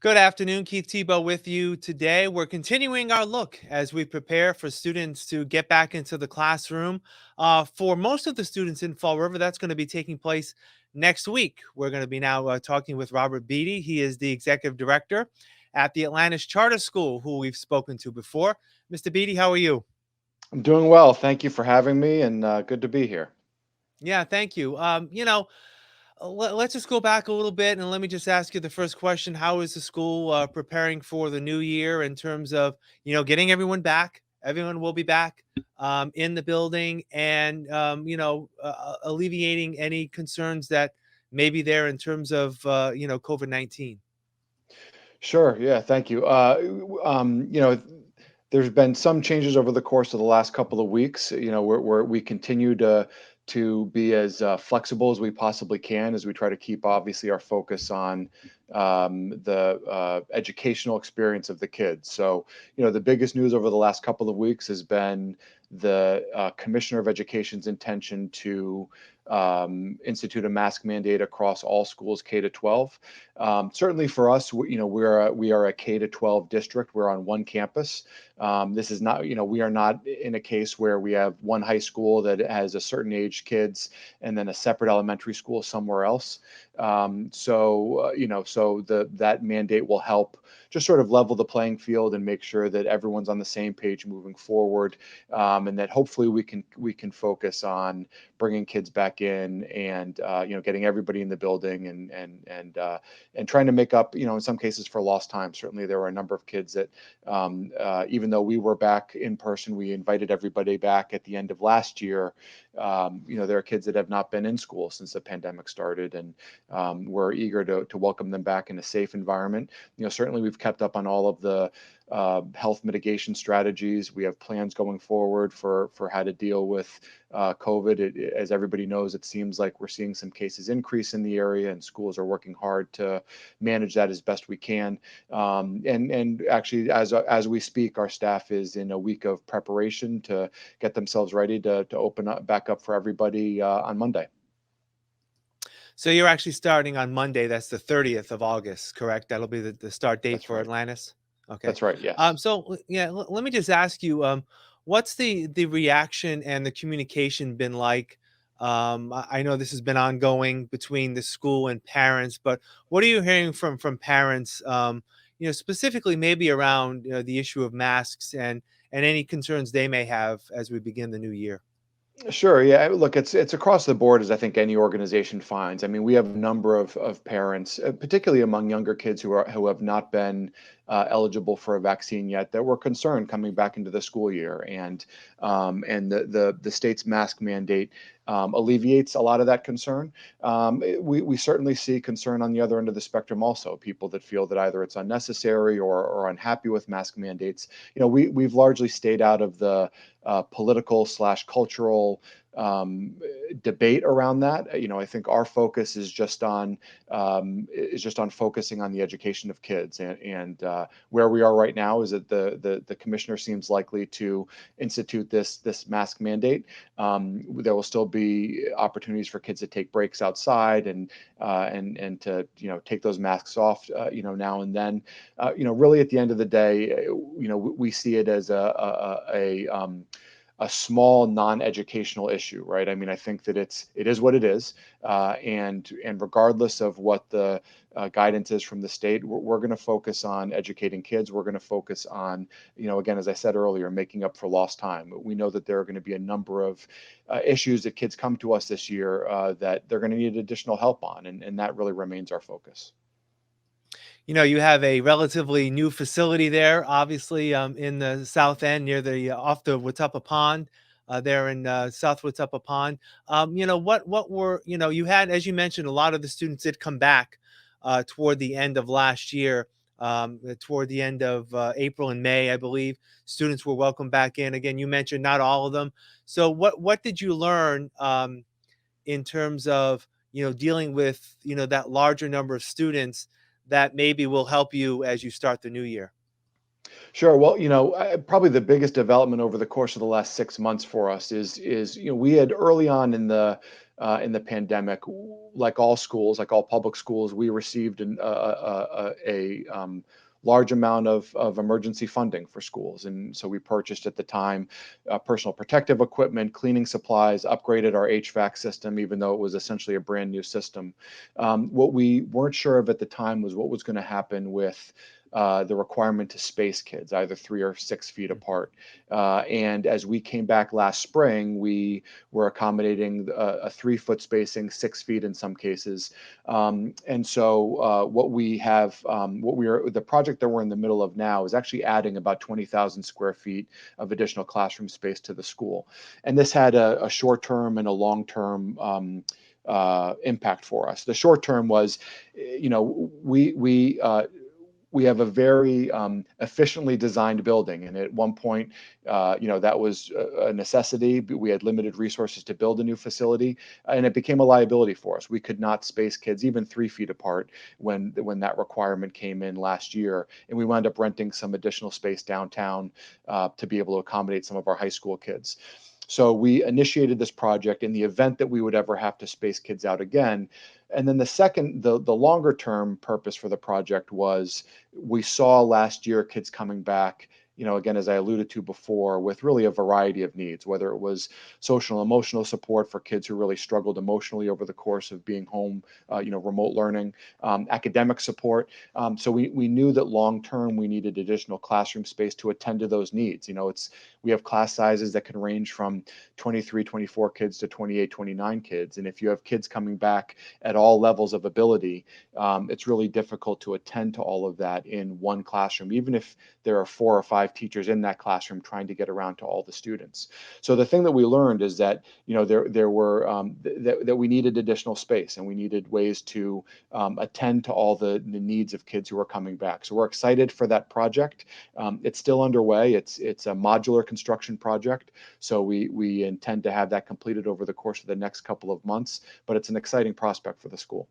Good afternoon, Keith Tebow with you today. We're continuing our look as we prepare for students to get back into the classroom. For most of the students in Fall River, that's going to be taking place next week. We're going to be now talking with Robert Beatty. He is the executive director at the Atlantis Charter School, who we've spoken to before. Mr. Beatty, how are you? I'm doing well. Thank you for having me, and good to be here. Yeah, thank you. Let's just go back a little bit and let me just ask you the first question. How is the school preparing for the new year in terms of, getting everyone back? Everyone will be back in the building and, alleviating any concerns that may be there in terms of, COVID-19. Sure. Yeah. Thank you. There's been some changes over the course of the last couple of weeks. We continue to be as flexible as we possibly can as we try to keep obviously our focus on the educational experience of the kids. So, the biggest news over the last couple of weeks has been the Commissioner of Education's intention to institute a mask mandate across all schools K to 12. Certainly for us, we are a K to 12 district. We're on one campus. This is not, we are not in a case where we have one high school that has a certain age kids and then a separate elementary school somewhere else. That mandate will help just sort of level the playing field and make sure that everyone's on the same page moving forward, and that hopefully we can focus on bringing kids back in and getting everybody in the building and trying to make up, in some cases for lost time. Certainly there were a number of kids that even though we were back in person, we invited everybody back at the end of last year. There are kids that have not been in school since the pandemic started, and we're eager to welcome them back in a safe environment. Certainly we've kept up on all of the health mitigation strategies. We have plans going forward for how to deal with COVID. As everybody knows, it seems like we're seeing some cases increase in the area, and schools are working hard to manage that as best we can. And actually, as we speak, our staff is in a week of preparation to get themselves ready to open up back up for everybody on Monday. So you're actually starting on Monday. That's the 30th of August, correct? That'll be the start date That's for right. Atlantis. Okay. That's right. Yes. Let me just ask you, what's the reaction and the communication been like? I know this has been ongoing between the school and parents, but what are you hearing from parents? Specifically maybe around the issue of masks and any concerns they may have as we begin the new year. Sure. Yeah. Look, it's across the board, as I think any organization finds. I mean, we have a number of parents, particularly among younger kids who have not been eligible for a vaccine yet, that were concerned coming back into the school year, and the state's mask mandate alleviates a lot of that concern. We certainly see concern on the other end of the spectrum, also people that feel that either it's unnecessary or unhappy with mask mandates. We've largely stayed out of the political/cultural debate around that. I think our focus is just on focusing on the education of kids, and where we are right now is that the commissioner seems likely to institute this mask mandate. There will still be opportunities for kids to take breaks outside and to take those masks off now and then. Really at the end of the day, we see it as a small non-educational issue, right? I mean, I think that it is what it is, and regardless of what the guidance is from the state, we're going to focus on educating kids. We're going to focus on, again, as I said earlier, making up for lost time. We know that there are going to be a number of issues that kids come to us this year that they're going to need additional help on, and that really remains our focus. You have a relatively new facility there, obviously, in the south end near the off the Watuppa Pond, there in South Watuppa Pond. What were you had, as you mentioned, a lot of the students did come back toward the end of last year, toward the end of April and May, I believe. Students were welcomed back in. Again, you mentioned not all of them. So what did you learn in terms of dealing with that larger number of students that maybe will help you as you start the new year? Sure. Well, probably the biggest development over the course of the last 6 months for us is we had early on in the pandemic, like all schools, like all public schools, we received a large amount of emergency funding for schools, and so we purchased at the time personal protective equipment, cleaning supplies, upgraded our HVAC system, even though it was essentially a brand new system. What we weren't sure of at the time was what was going to happen with the requirement to space kids, either 3 or 6 feet Mm. apart. And as we came back last spring, we were accommodating a 3 foot spacing, 6 feet in some cases. And so the project that we're in the middle of now is actually adding about 20,000 square feet of additional classroom space to the school. And this had a short term and a long term impact for us. The short term was, we have a very efficiently designed building, and at one point, that was a necessity. But we had limited resources to build a new facility, and it became a liability for us. We could not space kids even 3 feet apart when that requirement came in last year, and we wound up renting some additional space downtown to be able to accommodate some of our high school kids. So we initiated this project in the event that we would ever have to space kids out again. And then the longer term purpose for the project was, we saw last year kids coming back, again, as I alluded to before, with really a variety of needs, whether it was social and emotional support for kids who really struggled emotionally over the course of being home, remote learning, academic support. So we knew that long term we needed additional classroom space to attend to those needs. We have class sizes that can range from 23, 24 kids to 28, 29 kids. And if you have kids coming back at all levels of ability, it's really difficult to attend to all of that in one classroom, even if there are 4 or 5 teachers in that classroom trying to get around to all the students. So the thing that we learned is that that we needed additional space, and we needed ways to attend to all the needs of kids who are coming back. So we're excited for that project. It's still underway. It's a modular construction project, so we intend to have that completed over the course of the next couple of months. But it's an exciting prospect for the school.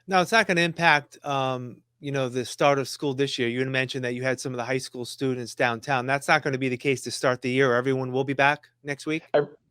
Now, it's not going to impact, the start of school this year. You had mentioned that you had some of the high school students downtown. That's not going to be the case to start the year. Everyone will be back next week.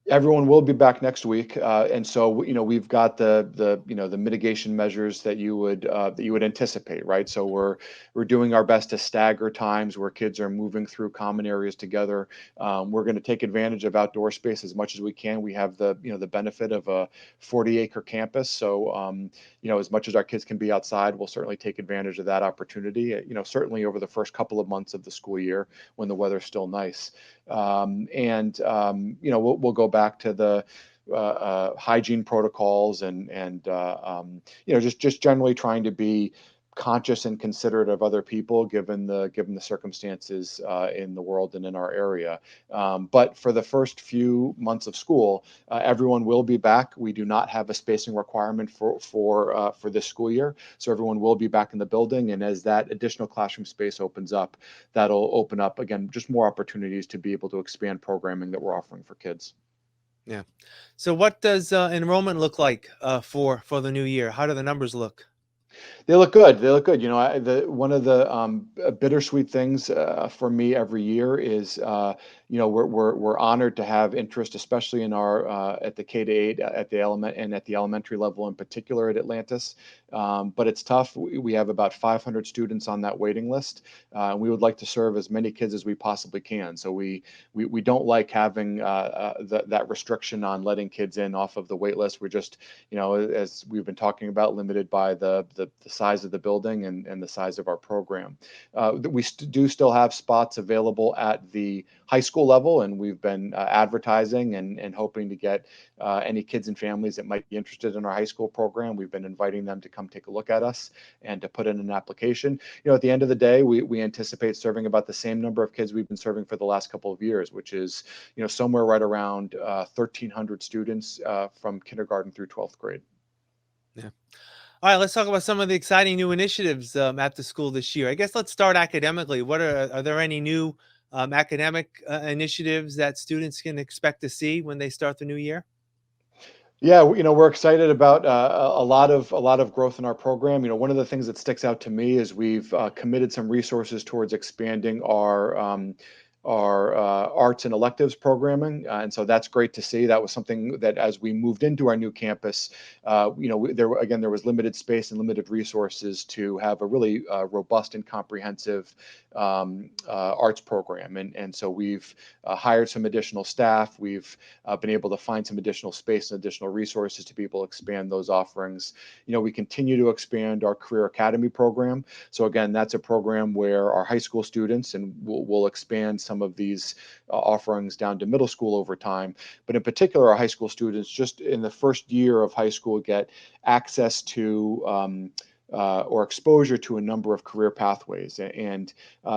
Everyone will be back next week, and so we've got the mitigation measures that you would anticipate, right? So we're doing our best to stagger times where kids are moving through common areas together. We're going to take advantage of outdoor space as much as we can. We have the benefit of a 40-acre campus, so as much as our kids can be outside, we'll certainly take advantage of that opportunity. Certainly over the first couple of months of the school year when the weather's still nice. And we'll go back to the hygiene protocols and just generally trying to be conscious and considerate of other people given the circumstances in the world and in our area. But for the first few months of school, everyone will be back. We do not have a spacing requirement for this school year, so everyone will be back in the building. And as that additional classroom space opens up, that'll open up again just more opportunities to be able to expand programming that we're offering for kids. Yeah. So, what does enrollment look like for the new year? How do the numbers look? They look good. They look good. One of the bittersweet things for me every year is, we're honored to have interest, especially in our at the K-8, at the element and at the elementary level in particular at Atlantis. But it's tough. We have about 500 students on that waiting list. And we would like to serve as many kids as we possibly can. So we don't like having that restriction on letting kids in off of the wait list. We're just, as we've been talking about, limited by the size of the building and the size of our program. We do still have spots available at the high school level, and we've been advertising and hoping to get any kids and families that might be interested in our high school program. We've been inviting them to come take a look at us and to put in an application. At the end of the day, we anticipate serving about the same number of kids we've been serving for the last couple of years, which is somewhere right around 1,300 students from kindergarten through 12th grade. Yeah. All right, let's talk about some of the exciting new initiatives at the school this year. I guess let's start academically. Are there any new initiatives that students can expect to see when they start the new year? Yeah, we're excited about a lot of growth in our program. One of the things that sticks out to me is we've committed some resources towards expanding our arts and electives programming, and so that's great to see. That was something that, as we moved into our new campus, there was limited space and limited resources to have a really robust and comprehensive arts program, and so we've hired some additional staff. We've been able to find some additional space and additional resources to be able to expand those offerings. We continue to expand our Career Academy program. So again, that's a program where our high school students, and we'll expand some of these offerings down to middle school over time. But in particular, our high school students, just in the first year of high school, get access to or exposure to a number of career pathways. And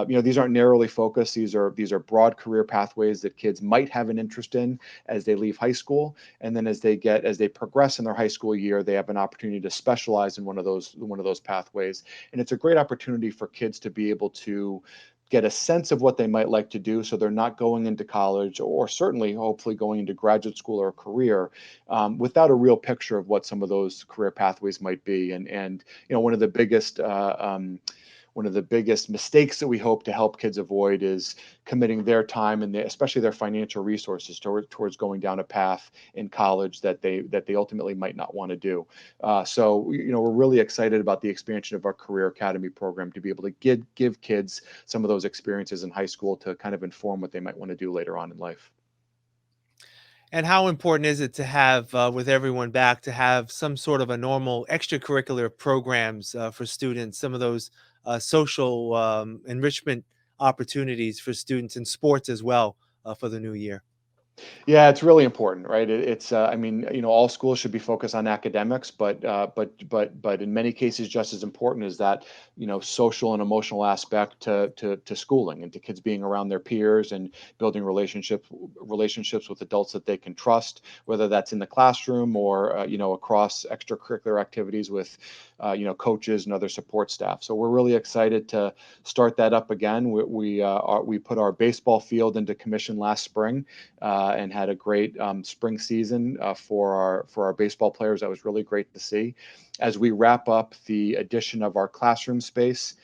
these aren't narrowly focused. These are broad career pathways that kids might have an interest in as they leave high school. And then as they progress in their high school year, they have an opportunity to specialize in one of those pathways. And it's a great opportunity for kids to be able to get a sense of what they might like to do, so they're not going into college, or certainly hopefully going into graduate school or a career, without a real picture of what some of those career pathways might be. And one of the biggest mistakes that we hope to help kids avoid is committing their time and especially their financial resources towards going down a path in college that they ultimately might not want to do. So we're really excited about the expansion of our Career Academy program to be able to give kids some of those experiences in high school to kind of inform what they might want to do later on in life. And how important is it to have, with everyone back, to have some sort of a normal extracurricular programs for students, some of those social enrichment opportunities for students in sports as well for the new year? Yeah, it's really important, right? I mean, all schools should be focused on academics, but in many cases, just as important is that, social and emotional aspect to schooling and to kids being around their peers and building relationships with adults that they can trust, whether that's in the classroom or across extracurricular activities with coaches and other support staff. So we're really excited to start that up again. We put our baseball field into commission last spring, and had a great spring season for our baseball players. That was really great to see. As we wrap up the addition of our classroom space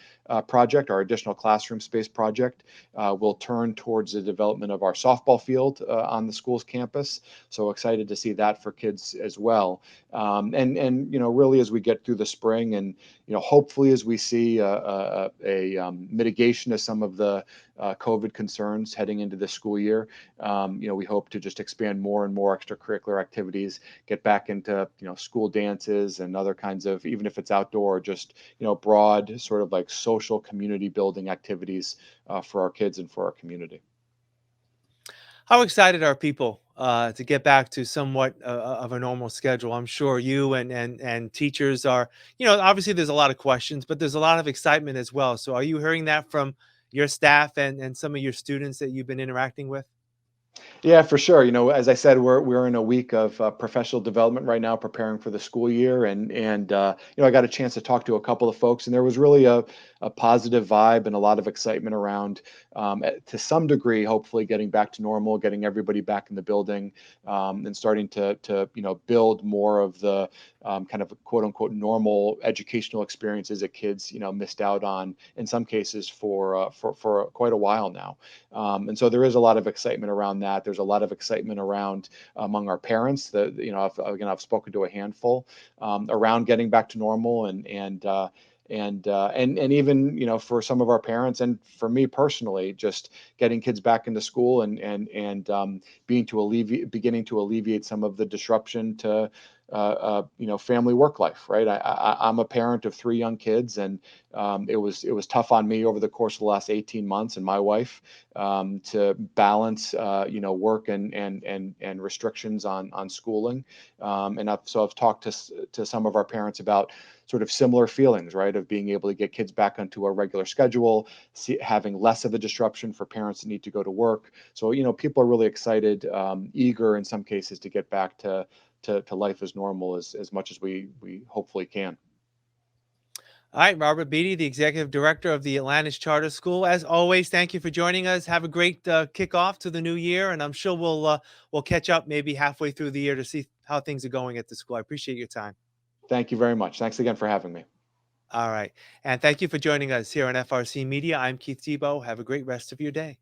project, our additional classroom space project, we'll turn towards the development of our softball field on the school's campus. So excited to see that for kids as well. And really, as we get through the spring, and hopefully as we see a mitigation of some of the COVID concerns heading into the school year, we hope to just expand more and more extracurricular activities, get back into school dances and other kinds of, even if it's outdoor, just broad sort of like social community building activities for our kids and for our community. How excited are people to get back to somewhat of a normal schedule? I'm sure you and teachers are. Obviously there's a lot of questions, but there's a lot of excitement as well. So are you hearing that from your staff and some of your students that you've been interacting with? Yeah, for sure. As I said, we're in a week of professional development right now, preparing for the school year, and I got a chance to talk to a couple of folks, and there was really a positive vibe and a lot of excitement around, to some degree, hopefully getting back to normal, getting everybody back in the building, and starting to build more of the kind of quote unquote normal educational experiences that kids missed out on in some cases for quite a while now. And so there is a lot of excitement around that. There's a lot of excitement around among our parents that, I've spoken to a handful around getting back to normal, and even for some of our parents and for me personally, just getting kids back into school, and beginning to alleviate some of the disruption to family work life, right? I'm a parent of three young kids, and it was tough on me over the course of the last 18 months, and my wife, to balance work and restrictions on schooling. And I've talked to some of our parents about sort of similar feelings, right, of being able to get kids back onto a regular schedule, having less of a disruption for parents that need to go to work. So people are really excited, eager in some cases to get back to life as normal as much as we hopefully can. All right, Robert Beatty, the executive director of the Atlantis Charter School. As always, thank you for joining us. Have a great kickoff to the new year, and I'm sure we'll catch up maybe halfway through the year to see how things are going at the school. I appreciate your time. Thank you very much. Thanks again for having me. All right. And thank you for joining us here on FRC Media. I'm Keith Tebow. Have a great rest of your day.